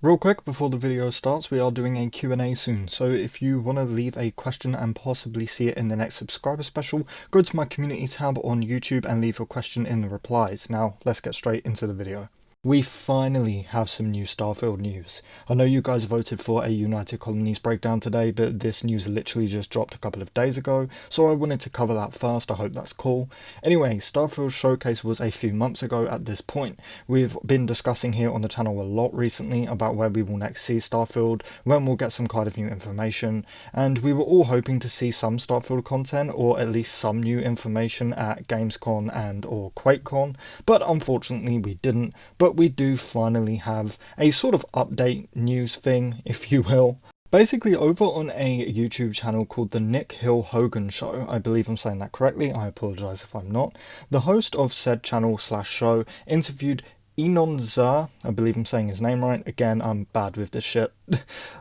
Real quick before the video starts, we are doing a Q&A soon, so if you want to leave a question and possibly see it in the next subscriber special, go to my community tab on YouTube and leave your question in the replies. Now, let's get straight into the video. We finally have some new Starfield news. I know you guys voted for a United Colonies breakdown today, but this news literally just dropped a couple of days ago, so I wanted to cover that first. I hope that's cool. Anyway, Starfield Showcase was a few months ago at this point. We've been discussing here on the channel a lot recently about where we will next see Starfield, when we'll get some kind of new information, and we were all hoping to see some Starfield content, or at least some new information at Gamescom and or QuakeCon, but unfortunately we didn't. But we do finally have a sort of update news thing, if you will. Basically, over on a YouTube channel called The Nick Hill Hogan Show, I believe I'm saying that correctly, I apologise if I'm not, the host of said channel/show interviewed Enon Zur, I believe I'm saying his name right, again I'm bad with this shit,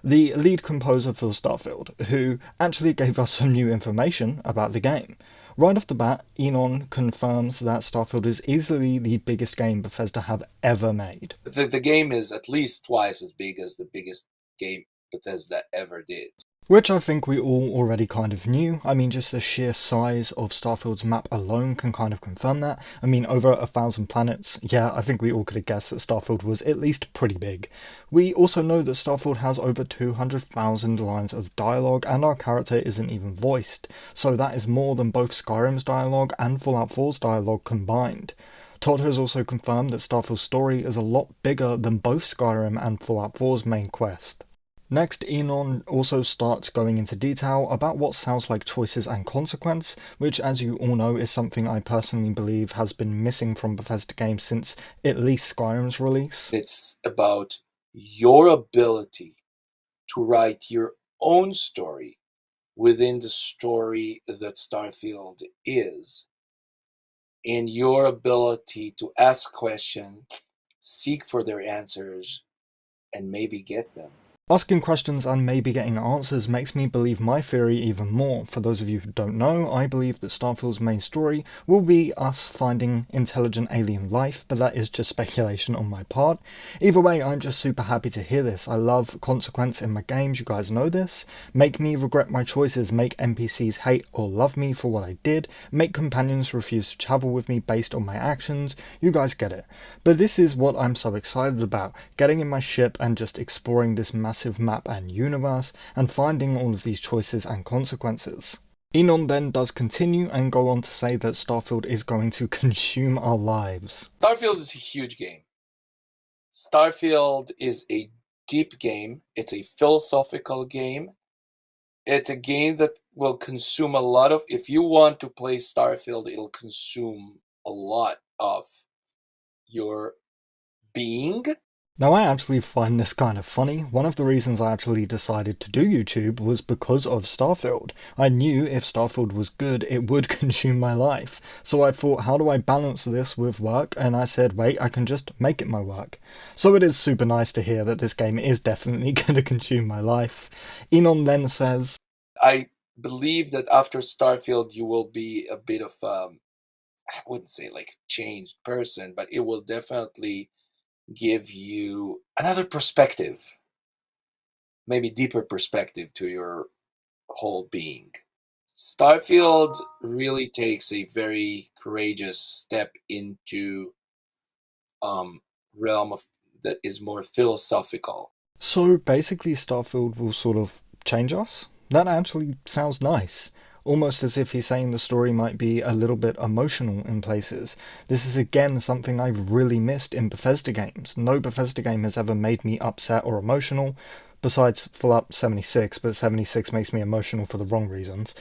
the lead composer for Starfield, who actually gave us some new information about the game. Right off the bat, Enon confirms that Starfield is easily the biggest game Bethesda have ever made. The game is at least twice as big as the biggest game Bethesda ever did. Which I think we all already kind of knew. I mean, just the sheer size of Starfield's map alone can kind of confirm that. I mean, over 1,000 planets. Yeah, I think we all could have guessed that Starfield was at least pretty big. We also know that Starfield has over 200,000 lines of dialogue, and our character isn't even voiced. So that is more than both Skyrim's dialogue and Fallout 4's dialogue combined. Todd has also confirmed that Starfield's story is a lot bigger than both Skyrim and Fallout 4's main quest. Next, Enon also starts going into detail about what sounds like choices and consequence, which as you all know is something I personally believe has been missing from Bethesda games since at least Skyrim's release. It's about your ability to write your own story within the story that Starfield is, and your ability to ask questions, seek for their answers, and maybe get them. Asking questions and maybe getting answers makes me believe my theory even more. For those of you who don't know, I believe that Starfield's main story will be us finding intelligent alien life, but that is just speculation on my part. Either way, I'm just super happy to hear this. I love consequence in my games, you guys know this. Make me regret my choices, make NPCs hate or love me for what I did, make companions refuse to travel with me based on my actions, you guys get it. But this is what I'm so excited about, getting in my ship and just exploring this massive map and universe, and finding all of these choices and consequences. Enon then does continue and go on to say that Starfield is going to consume our lives. Starfield is a huge game. Starfield is a deep game. It's a philosophical game. It's a game that will consume a lot of... If you want to play Starfield, it'll consume a lot of your being. Now I actually find this kind of funny. One of the reasons I actually decided to do YouTube was because of Starfield. I knew if Starfield was good, it would consume my life. So I thought, how do I balance this with work? And I said, wait, I can just make it my work. So it is super nice to hear that this game is definitely going to consume my life. Enon then says, I believe that after Starfield, you will be a bit of, I wouldn't say like changed person, but it will definitely give you another perspective, maybe deeper perspective to your whole being. Starfield really takes a very courageous step into realm of that is more philosophical. so basically Starfield will sort of change us? That actually sounds nice. Almost as if he's saying the story might be a little bit emotional in places. This is again something I've really missed in Bethesda games. No Bethesda game has ever made me upset or emotional, besides Fallout 76, but 76 makes me emotional for the wrong reasons.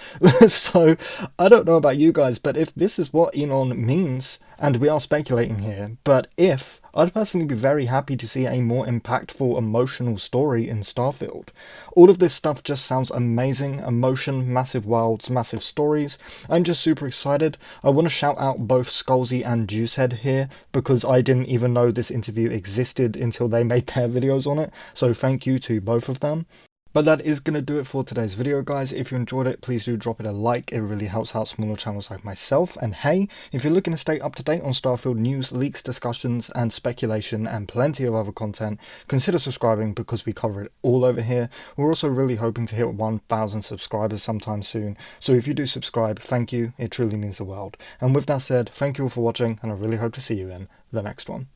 So, I don't know about you guys, but if this is what Enon means, and we are speculating here, but if, I'd personally be very happy to see a more impactful, emotional story in Starfield. All of this stuff just sounds amazing. Emotion, massive worlds, massive stories. I'm just super excited. I want to shout out both Skullsy and Juicehead here, because I didn't even know this interview existed until they made their videos on it, so thank you to both of them. But that is going to do it for today's video, guys. If you enjoyed it, please do drop it a like. It really helps out smaller channels like myself. And hey, if you're looking to stay up to date on Starfield news, leaks, discussions, and speculation, and plenty of other content, consider subscribing because we cover it all over here. We're also really hoping to hit 1,000 subscribers sometime soon. So if you do subscribe, thank you. It truly means the world. And with that said, thank you all for watching, and I really hope to see you in the next one.